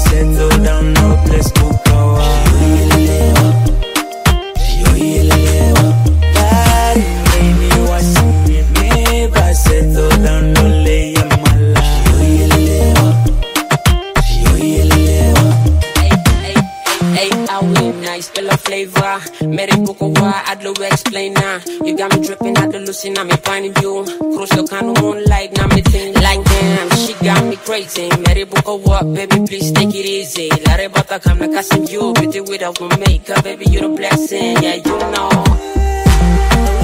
settle down, no place to go. Settle down, no lay your mala. Hey, I win nice, spell of flavor. Made it book a while, I'd love to explain now. You got me dripping out the lucid, now me finding you. Cruise your kind of moonlight, now me think like damn, she got me crazy. Made it book a while, baby, please take it easy. Larry Bata come like I send you, beauty without my makeup, baby, you're the blessing, yeah, you know.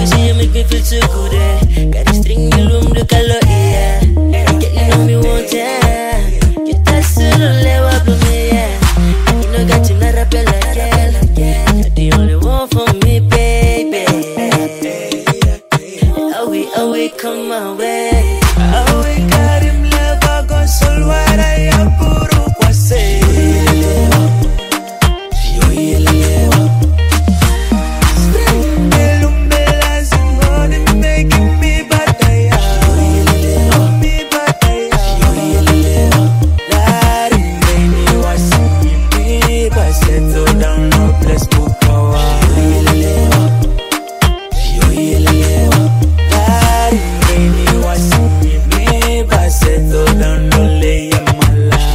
She make me feel so good, eh. Got a string in room, the color, yeah. Getting on me one time. You touch it, don't let up with me, yeah. You know, got you not up like girl. You're the only one for me, baby. Oh, we come my way. Oh, we got him love, I got soul, what I am, puro, quase. Settle down, no place to go. Settle down, no lay your mala.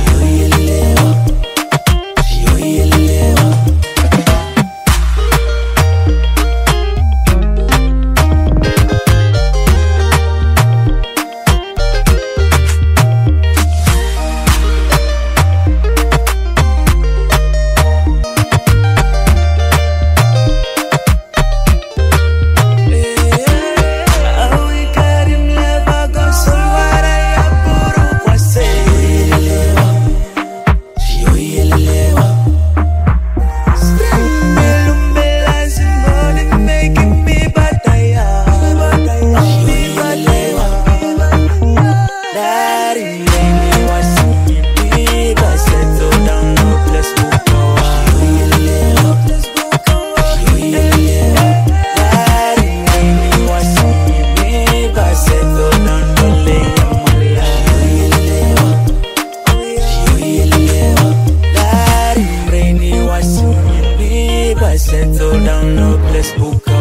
Settle down, no place to go.